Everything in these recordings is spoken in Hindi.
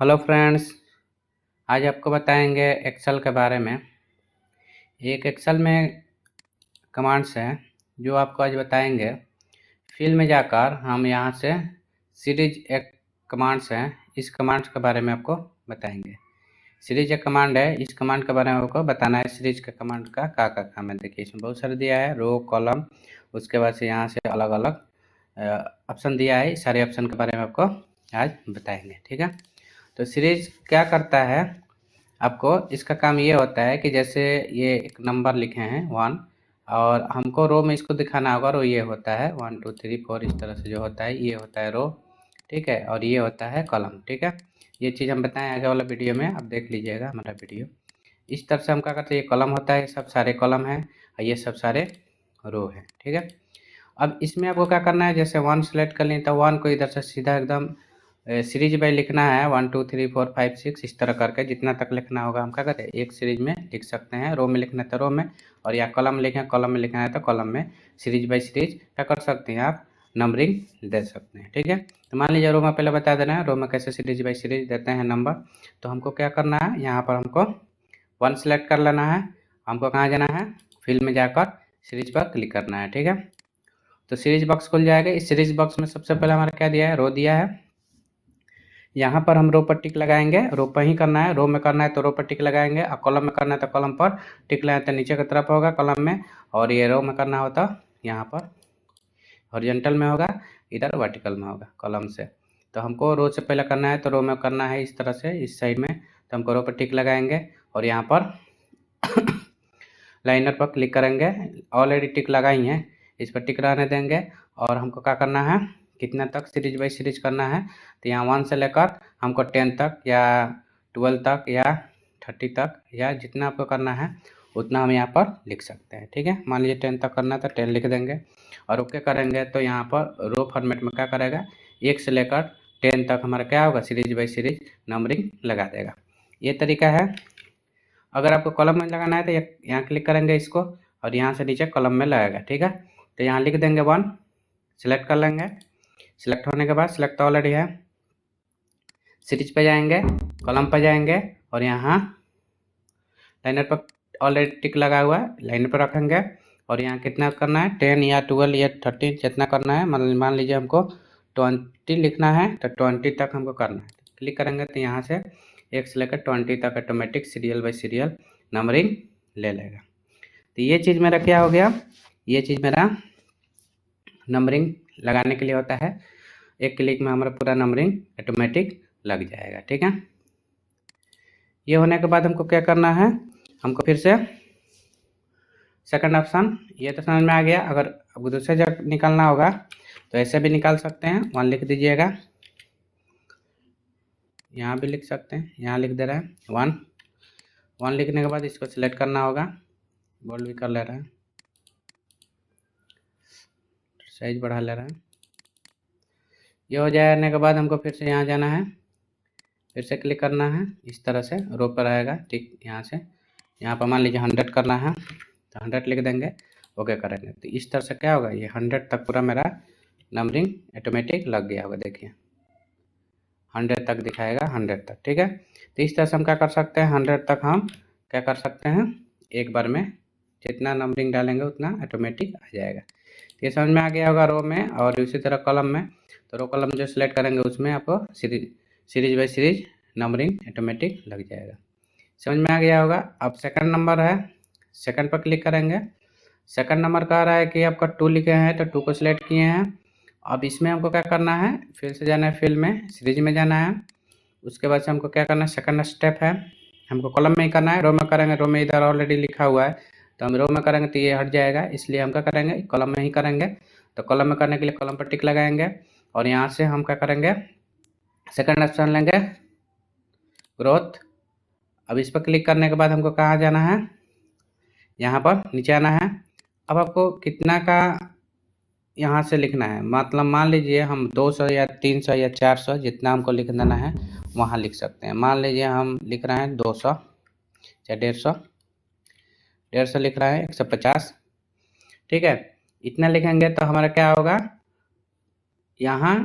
हेलो फ्रेंड्स, आज आपको बताएंगे एक्सेल के बारे में। एक एक्सेल में कमांड्स हैं जो आपको आज बताएंगे। फिल में जाकर हम यहाँ से सीरीज एक कमांड्स हैं, इस कमांड्स के बारे में आपको बताएंगे। सीरीज एक कमांड है, इस कमांड के बारे में आपको बताना है। सीरीज के कमांड का क्या काम है, देखिए इसमें बहुत सारे दिया है, रो कॉलम, उसके बाद से यहाँ से अलग अलग ऑप्शन दिया है। सारे ऑप्शन के बारे में आपको आज बताएंगे, ठीक है। तो सीरीज क्या करता है, आपको इसका काम ये होता है कि जैसे ये एक नंबर लिखे हैं 1, और हमको रो में इसको दिखाना होगा। रो ये होता है 1 2 3 4, इस तरह से जो होता है ये होता है रो, ठीक है। और ये होता है कॉलम, ठीक है। ये चीज़ हम बताएं आगे वाला वीडियो में, आप देख लीजिएगा हमारा वीडियो। इस तरह से हम क्या करते हैं, ये कॉलम होता है, ये सब सारे कॉलम हैं और ये सब सारे रो हैं, ठीक है। अब इसमें आपको क्या करना है, जैसे 1 सेलेक्ट कर लें तो 1 को इधर से सीधा एकदम सीरीज बाई लिखना है। 1 2 3 4 5 6 इस तरह करके जितना तक लिखना होगा हम क्या करते हैं, एक सीरीज में लिख सकते हैं। रो में लिखना है तो रो में, और या कॉलम लिखें, कॉलम में लिखना है तो कॉलम में। सीरीज बाई सीरीज क्या कर सकते हैं, आप नंबरिंग दे सकते हैं, ठीक है। तो मान लीजिए रो में पहले बता देना है, रो में कैसे सीरीज बाई सीरीज देते हैं नंबर। तो हमको क्या करना है, यहाँ पर हमको 1 सेलेक्ट कर लेना है। हमको कहाँ जाना है, फिल में जाकर सीरीज पर क्लिक करना है, ठीक है। तो सीरीज बॉक्स खुल जाएगा। इस सीरीज बॉक्स में सबसे पहले हमारा क्या दिया है, रो दिया है। यहाँ पर हम रो पर टिक लगाएंगे, रो पर ही करना है। रो में करना है तो रो पर टिक लगाएंगे, और कॉलम में करना है तो कॉलम पर टिक लगाए तो नीचे की तरफ होगा कॉलम में, और ये रो में करना होता यहाँ पर हॉरिजॉन्टल में होगा, इधर वर्टिकल में होगा कॉलम से। तो हमको रो से पहले करना है तो रो में करना है इस तरह से, इस साइड में। तो हमको रो पर टिक लगाएंगे और यहाँ पर लाइनर पर क्लिक करेंगे। ऑलरेडी टिक लगाई है, इस पर टिक रहने देंगे। और हमको क्या करना है, कितना तक सीरीज बाई सीरीज करना है, तो यहाँ 1 से लेकर हमको 10 तक या 12 तक या 30 तक, या जितना आपको करना है उतना हम यहाँ पर लिख सकते हैं, ठीक है। मान लीजिए 10 तक करना है तो 10 लिख देंगे और ओके करेंगे। तो यहाँ पर रो फॉर्मेट में क्या करेगा, 1 से लेकर 10 तक हमारा क्या होगा, सीरीज बाई सीरीज नंबरिंग लगा देगा। ये तरीका है। अगर आपको कॉलम में लगाना है तो यहाँ क्लिक करेंगे इसको, और यहाँ से नीचे कॉलम में लगेगा, ठीक है। तो यहाँ लिख देंगे 1, सिलेक्ट कर लेंगे। सिलेक्ट होने के बाद, सिलेक्ट तो ऑलरेडी है, सीरीज पे जाएंगे, कॉलम पर जाएंगे, और यहाँ लाइनर पर ऑलरेडी टिक लगा हुआ है, लाइनर पर रखेंगे। और यहाँ कितना करना है, 10 या 12 या 13 जितना करना है। मान लीजिए हमको 20 लिखना है तो 20 तक हमको करना है। क्लिक करेंगे तो यहाँ से 1 से लेकर 20 तक automatic serial by serial numbering ले लेगा। तो ये चीज़ मेरा क्या हो गया, ये चीज़ मेरा नंबरिंग लगाने के लिए होता है। एक क्लिक में हमारा पूरा नंबरिंग ऑटोमेटिक लग जाएगा, ठीक है। ये होने के बाद हमको क्या करना है, हमको फिर से सेकंड ऑप्शन, ये तो समझ में आ गया। अगर आपको दूसरे जगह निकालना होगा तो ऐसे भी निकाल सकते हैं। 1 लिख दीजिएगा, यहाँ भी लिख सकते हैं, यहाँ लिख दे रहा है 1 लिखने के बाद इसको सिलेक्ट करना होगा, बोल्ड भी कर ले रहा है, साइज बढ़ा ले रहा है। ये हो जाने के बाद हमको फिर से यहाँ जाना है, फिर से क्लिक करना है, इस तरह से रो पर आएगा, ठीक। यहाँ से यहाँ पर मान लीजिए 100 करना है तो 100 लिख देंगे, ओके करेंगे। तो इस तरह से क्या होगा, ये 100 तक पूरा मेरा नंबरिंग ऑटोमेटिक लग गया होगा। देखिए 100 तक दिखाएगा, 100 तक, ठीक है। तो इस तरह से हम क्या कर सकते हैं, 100 तक हम क्या कर सकते हैं, एक बार में जितना नंबरिंग डालेंगे उतना ऑटोमेटिक आ जाएगा। तो ये समझ में आ गया होगा रो में। और इसी तरह कॉलम में, तो रो कॉलम जो सिलेक्ट करेंगे उसमें आपको series by series numbering automatic लग जाएगा। समझ में आ गया होगा। अब सेकंड नंबर है, सेकंड पर क्लिक करेंगे। सेकंड नंबर कह रहा है कि आपका 2 लिखे हैं तो 2 को सिलेक्ट किए हैं। अब इसमें हमको क्या करना है, फिर से जाना है, फिल में सीरीज में जाना है। उसके बाद से हमको क्या करना है, सेकंड स्टेप है, हमको कॉलम में ही करना है। रो में करेंगे, रो में इधर ऑलरेडी लिखा हुआ है, तो हम रो में करेंगे तो ये हट जाएगा, इसलिए हम क्या करेंगे, कॉलम में ही करेंगे। तो कॉलम में करने के लिए कॉलम पर टिक लगाएंगे, और यहाँ से हम क्या करेंगे, सेकंड ऑप्शन लेंगे, ग्रोथ। अब इस पर क्लिक करने के बाद हमको कहाँ जाना है, यहाँ पर नीचे आना है। अब आपको कितना का यहाँ से लिखना है, मतलब मान लीजिए हम 200 या 300 या 400 जितना हमको लिख देना है वहाँ लिख सकते हैं। मान लीजिए हम लिख रहे हैं 200 या 150 लिख रहे हैं, 150, ठीक है। इतना लिखेंगे तो हमारा क्या होगा, यहाँ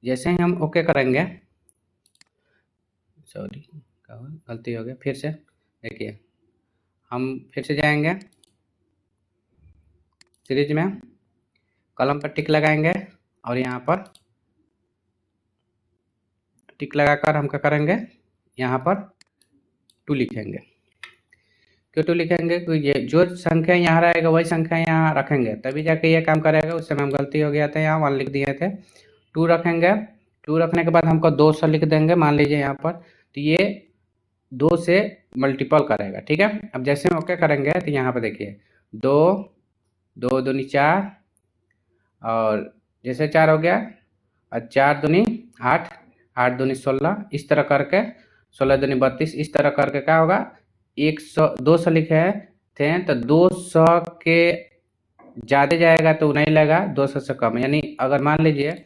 जैसे ही हम ओके करेंगे सॉरी क्या हुआ, गलती हो गया, फिर से देखिए हम फिर से जाएंगे सीरीज में, कॉलम पर टिक लगाएंगे और यहाँ पर टिक लगाकर हम क्या करेंगे, यहाँ पर 2 लिखेंगे। क्यों 2 लिखेंगे, क्योंकि ये जो संख्या यहाँ रहेगा वही संख्या यहाँ रखेंगे तभी जाके ये काम करेगा। उस समय हम गलती हो गया था, यहाँ 1 लिख दिए थे, 2 रखेंगे। 2 रखने के बाद हमको 200 लिख देंगे, मान लीजिए यहाँ पर, तो ये 2 से मल्टीपल करेगा। ठीक है, अब जैसे हम ओके करेंगे तो यहाँ पर देखिए 2 2 दूनी 4 और जैसे 4 हो गया और 4 दूनी 8 8 दूनी 16, इस तरह करके 16 दूनी 32, इस तरह करके क्या होगा 100 200 लिखे थे तो 200 के ज़्यादा जाएगा तो नहीं लगेगा, 200 से कम। यानी अगर मान लीजिए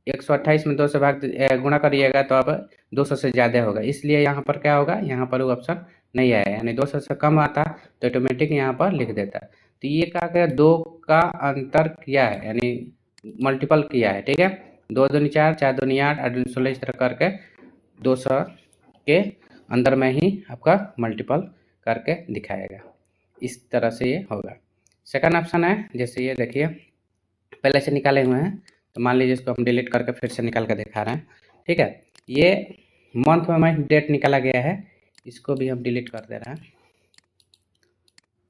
128 में 2 से गुणा करिएगा तो अब 200 से ज़्यादा होगा, इसलिए यहाँ पर क्या होगा, यहाँ पर वो ऑप्शन नहीं आया। यानी 200 से कम आता तो ऑटोमेटिक यहाँ पर लिख देता। तो ये क्या क्या 2 का अंतर किया है, यानी मल्टीपल किया है। ठीक है, 2 दूनी 4 4 दूनी 8 8 दूनी 16, इस तरह करके 200 के अंदर में ही आपका मल्टीपल करके दिखाएगा। इस तरह से ये होगा। सेकंड ऑप्शन है, जैसे ये देखिए पहले से निकाले हुए हैं, तो मान लीजिए इसको हम डिलीट करके फिर से निकाल कर दिखा रहे हैं। ठीक है, ये मंथ में डेट निकाला गया है, इसको भी हम डिलीट कर दे रहे हैं।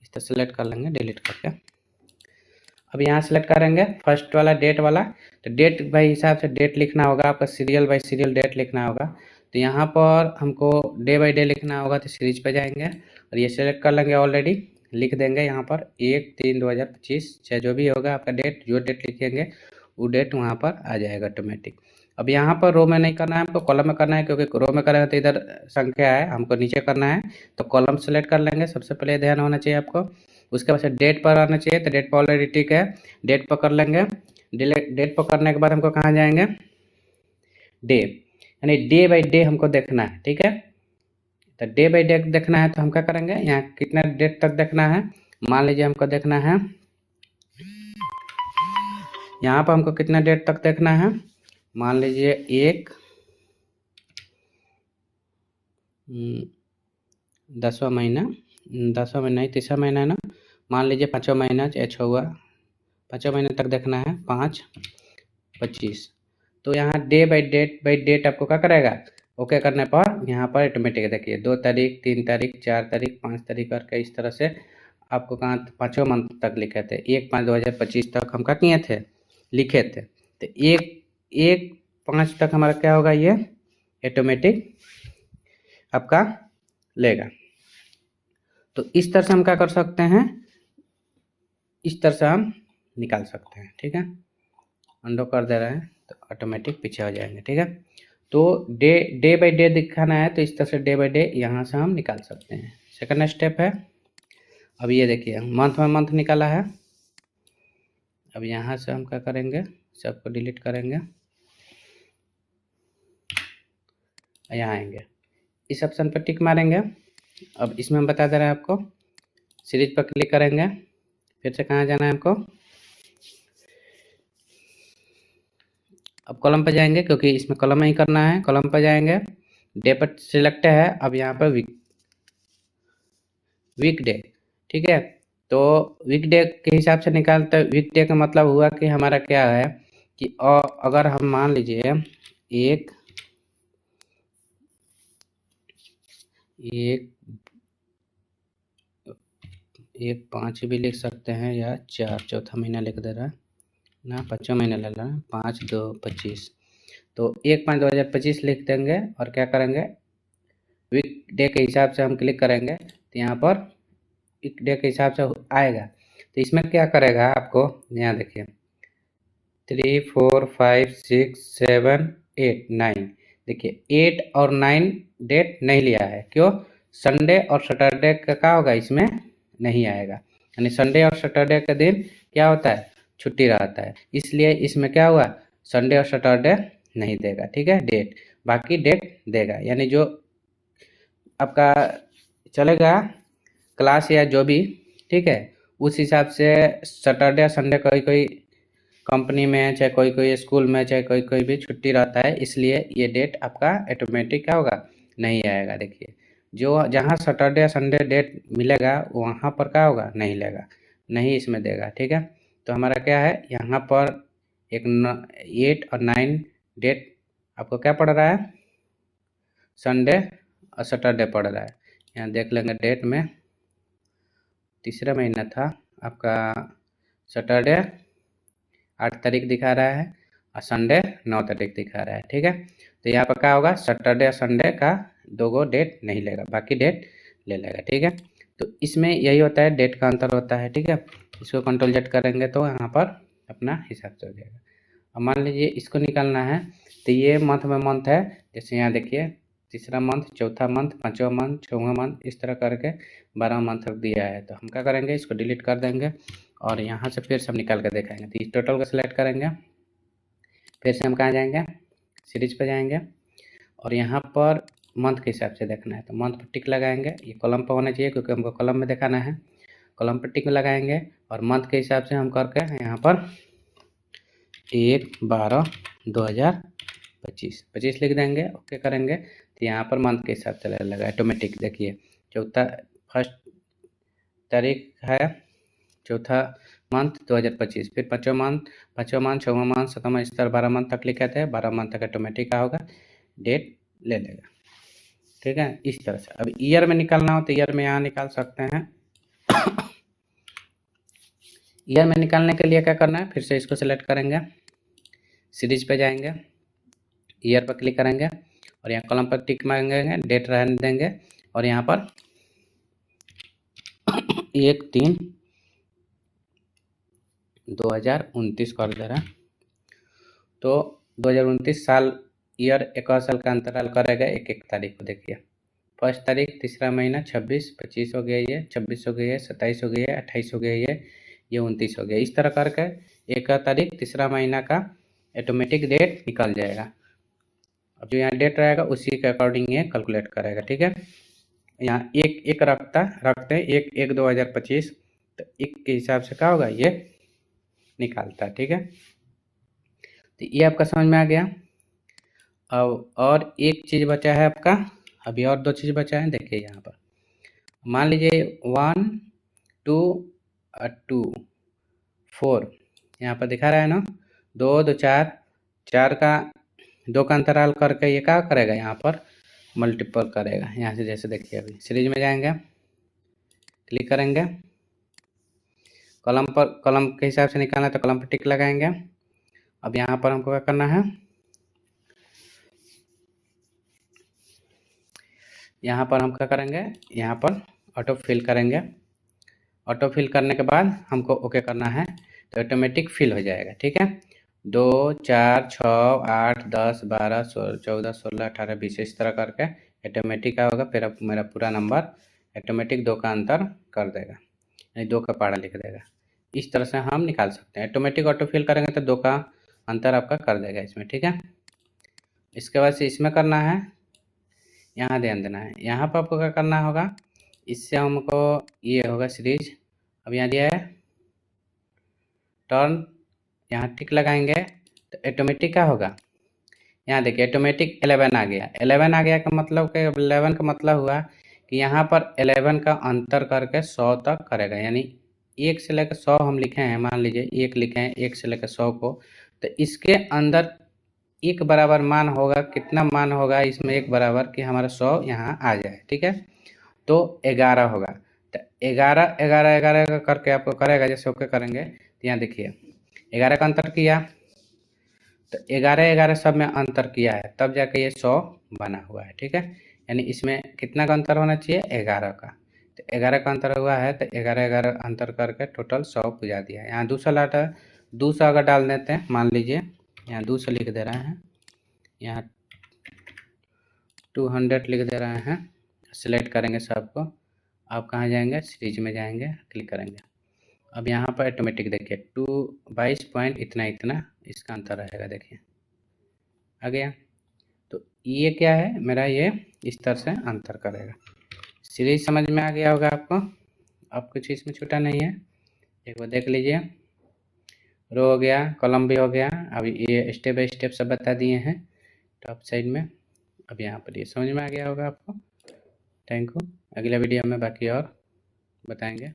इस तरह सेलेक्ट कर लेंगे डिलीट करके। अब यहाँ सेलेक्ट करेंगे फर्स्ट वाला डेट वाला, तो डेट बाई हिसाब से डेट लिखना होगा, आपका सीरियल बाई सीरियल डेट लिखना होगा। तो यहाँ पर हमको डे बाई डे लिखना होगा, तो सीरीज पे जाएंगे और ये सेलेक्ट कर लेंगे, ऑलरेडी लिख देंगे यहाँ पर 1/3/2025, चाहे जो भी होगा आपका डेट, जो डेट लिखेंगे वो डेट वहाँ पर आ जाएगा ऑटोमेटिक। अब यहाँ पर रो में नहीं करना है, हमको कॉलम में करना है, क्योंकि रो में करेंगे तो इधर संख्या है, हमको नीचे करना है। तो कॉलम सेलेक्ट कर लेंगे, सबसे पहले ध्यान होना चाहिए आपको। उसके बाद से डेट पर आना चाहिए, तो डेट पर ऑलरेडी टिक है, डेट पर कर लेंगे। डेट पर करने के बाद हमको कहाँ जाएंगे, डे, यानी डे बाई डे हमको देखना है। ठीक है, तो डे बाई डे देखना है तो हम क्या करेंगे, यहाँ कितना डेट तक देखना है, मान लीजिए हमको देखना है, यहाँ पर हमको कितना डेट तक देखना है, मान लीजिए 10वां महीना, 10वां महीना नहीं 3वां महीना है ना, मान लीजिए 5वां महीना या 6वां, 5वां महीने तक देखना है, 5/25। तो यहाँ डे बाई डेट आपको क्या करेगा, ओके करने पर यहाँ पर ऑटोमेटिक देखिए 2 तारीख 3 तारीख 4 तारीख 5 तारीख करके इस तरह से आपको कहाँ 5वां मंथ तक लिखे थे, 1/5/2025 तक हम क्या किए थे, लिखे थे। तो 1/5 तक हमारा क्या होगा, ये ऑटोमेटिक आपका लेगा। तो इस तरह से हम क्या कर सकते हैं, इस तरह से हम निकाल सकते हैं। ठीक है, अंडो कर दे रहे हैं तो ऑटोमेटिक पीछे हो जाएंगे। ठीक है, तो डे बाई डे दिखाना है तो इस तरह से डे बाई डे यहाँ से हम निकाल सकते हैं। सेकंड स्टेप है, अब ये देखिए मंथ में मंथ निकाला है। अब यहाँ से हम क्या करेंगे, सबको डिलीट करेंगे, यहाँ आएंगे, इस ऑप्शन पर टिक मारेंगे। अब इसमें हम बता दे रहे हैं आपको, सीरीज पर क्लिक करेंगे, फिर से कहाँ जाना है हमको, अब कॉलम पर जाएंगे, क्योंकि इसमें कॉलम में ही करना है, कॉलम पर जाएंगे, डे पर सिलेक्ट है। अब यहाँ पर वीक डे, ठीक है, तो वीक डे के हिसाब से निकालते हैं। वीक डे का मतलब हुआ कि हमारा क्या है कि अगर हम मान लीजिए एक 5 भी लिख सकते हैं या 4, चौथा महीना लिख दे रहा है ना, 5वां महीना ले रहा है, 5/2/25, तो 1/5/2025 लिख देंगे और क्या करेंगे, वीक डे के हिसाब से हम क्लिक करेंगे तो यहाँ पर वीक डे के हिसाब से आएगा। तो इसमें क्या करेगा आपको, यहाँ देखिए 3 4 5 6 7 8 9, देखिए 8 और 9 डेट नहीं लिया है, क्यों, संडे और सैटरडे का क्या होगा, इसमें नहीं आएगा। यानी संडे और सैटरडे के दिन क्या होता है, छुट्टी रहता है, इसलिए इसमें क्या हुआ, संडे और सैटरडे नहीं देगा। ठीक है, डेट बाकी डेट देगा, यानी जो आपका चलेगा क्लास या जो भी, ठीक है, उस हिसाब से सैटरडे संडे कोई कंपनी में, चाहे कोई स्कूल में, चाहे कोई भी छुट्टी रहता है, इसलिए ये डेट आपका ऑटोमेटिक क्या होगा, नहीं आएगा। देखिए जो जहाँ सैटरडे संडे डेट मिलेगा वहाँ पर क्या होगा, नहीं लेगा, नहीं इसमें देगा। ठीक है, तो हमारा क्या है यहाँ पर एक 8 और 9 डेट आपको क्या पड़ रहा है, संडे और सैटरडे पड़ रहा है। यहाँ देख लेंगे डेट में, तीसरा महीना था आपका, सैटरडे 8 तारीख दिखा रहा है और संडे 9 तारीख दिखा रहा है। ठीक है, तो यहाँ पर क्या होगा, सैटरडे और संडे का 2 गो डेट नहीं लेगा, बाकी डेट ले लेगा। ठीक है, तो इसमें यही होता है, डेट का अंतर होता है। ठीक है, इसको कंट्रोल जेड करेंगे तो यहाँ पर अपना हिसाब से हो जाएगा। अब मान लीजिए इसको निकालना है, तो ये मंथ में मंथ है, जैसे यहाँ देखिए तीसरा मंथ, चौथा मंथ, पाँचवा मंथ, छठवां मंथ, इस तरह करके 12 मंथ तक दिया है। तो हम क्या करेंगे, इसको डिलीट कर देंगे और यहाँ से फिर सब निकाल कर दिखाएंगे। तो इस टोटल को सिलेक्ट करेंगे, फिर से हम कहाँ जाएंगे, सीरीज पे जाएंगे और यहाँ पर मंथ के हिसाब से देखना है, तो मंथ पर टिक लगाएंगे। ये कॉलम पर होना चाहिए क्योंकि हमको कॉलम में दिखाना है, कॉलम पर टिक लगाएंगे और मंथ के हिसाब से हम करके यहाँ पर 1/12/2025 लिख देंगे, ओके करेंगे। तो यहाँ पर मंथ के हिसाब से लगा ऑटोमेटिक। देखिए चौथा फर्स्ट तारीख है, चौथा मंथ 2025, फिर पाँचवा मंथ, छठवां मंथ, सातवां, इस तरह 12 मंथ तक लिखे थे, 12 मंथ तक ऑटोमेटिक का होगा, डेट ले लेगा। ठीक है, इस तरह से। अब ईयर में निकालना हो तो ईयर में यहाँ निकाल सकते हैं। ईयर में निकालने के लिए क्या करना है, फिर से इसको सेलेक्ट करेंगे, सीरीज पे जाएंगे, ईयर पर क्लिक करेंगे और यहाँ कॉलम पर टिक मांगेंगे, डेट रहने देंगे और यहाँ पर 1/3/2029 कर दे रहे हैं। तो 2029 साल, ईयर एक और साल का अंतराल करेगा एक एक तारीख को। देखिए फर्स्ट तारीख तीसरा महीना 26, 25 हो गया, ये 26 हो गई है, 27 हो गई है, 28 हो गया, ये 29 हो गया। इस तरह करके एक तारीख तीसरा महीना का ऑटोमेटिक डेट निकल जाएगा। अब जो यहाँ डेट रहेगा उसी के अकॉर्डिंग ये कैलकुलेट करेगा। ठीक है, यहाँ एक रखते हैं 1/1/2025, तो 1 के हिसाब से क्या होगा, ये निकालता है। ठीक है, तो ये आपका समझ में आ गया। अब और एक चीज़ बचा है आपका, अभी और 2 चीज़ बचा है। देखिए यहाँ पर मान लीजिए 1 2 2 4 यहाँ पर दिखा रहा है ना, 2 2 4 का 2 का अंतराल करके ये क्या करेगा, यहाँ पर मल्टीपल करेगा। यहाँ से जैसे देखिए अभी सीरीज में जाएंगे, क्लिक करेंगे, कॉलम पर, कॉलम के हिसाब से निकालना है तो कॉलम पर टिक लगाएंगे। अब यहाँ पर हमको क्या करना है, यहाँ पर हम क्या करेंगे, यहाँ पर ऑटो फिल करेंगे। ऑटो फिल करने के बाद हमको ओके करना है तो ऑटोमेटिक फिल हो जाएगा। ठीक है, 2 4 6 8 10 12 14 16 18 20 इस तरह करके ऑटोमेटिक क्या होगा, फिर अब मेरा पूरा नंबर ऑटोमेटिक 2 का अंतर कर देगा, यानी 2 का पहाड़ा लिख देगा। इस तरह से हम निकाल सकते हैं। ऑटोमेटिक ऑटो फिल करेंगे तो 2 का अंतर आपका कर देगा इसमें। ठीक है, इसके बाद से इसमें करना है, यहाँ ध्यान देना है, यहाँ पर आपको क्या करना होगा, इससे हमको ये होगा सीरीज। अब यहाँ दिया है टर्न, यहाँ टिक लगाएंगे तो ऑटोमेटिक क्या होगा, यहाँ देखिए ऑटोमेटिक 11 आ गया। 11 आ गया का मतलब कि 11 का मतलब हुआ कि यहाँ पर 11 का अंतर करके 100 तक करेगा, यानी 1 से लेकर 100 हम लिखे हैं, मान लीजिए 1 लिखे हैं, 1 से लेकर 100 को, तो इसके अंदर 1 बराबर मान होगा, कितना मान होगा इसमें 1 बराबर कि हमारा 100 यहाँ आ जाए। ठीक है, तो 11 होगा, तो 11 11 11 करके आपको करेगा, जैसे ओके करेंगे तो यहाँ देखिए 11 का अंतर किया, तो 11 11 सब में अंतर किया है, तब जाके ये 100 बना हुआ है। ठीक है, यानी इसमें कितना का अंतर होना चाहिए, 11 का, तो 11 का अंतर हुआ है तो 11 11 अंतर करके टोटल 100 पुजा दिया है। यहाँ 200 लाटा, 200 अगर डाल देते हैं, मान लीजिए यहाँ 200 लिख दे रहे हैं, यहाँ 200 लिख दे रहे हैं, सिलेक्ट करेंगे सबको। आप कहाँ जाएंगे, सीरीज में जाएंगे, क्लिक करेंगे। अब यहाँ पर ऑटोमेटिक देखिए 22 पॉइंट इतना इतना इसका अंतर रहेगा, देखिए आ गया। तो ये क्या है मेरा, ये इस तरह से अंतर करेगा। सीरीज समझ में आ गया होगा आपको, अब कुछ इसमें छूटा नहीं है, एक बार देख लीजिए। रो हो गया, कॉलम भी हो गया। अब ये स्टेप बाय स्टेप सब बता दिए हैं टॉप साइड में। अब यहाँ पर ये समझ में आ गया होगा आपको। Thank you. अगला वीडियो में बाकी और बताएंगे।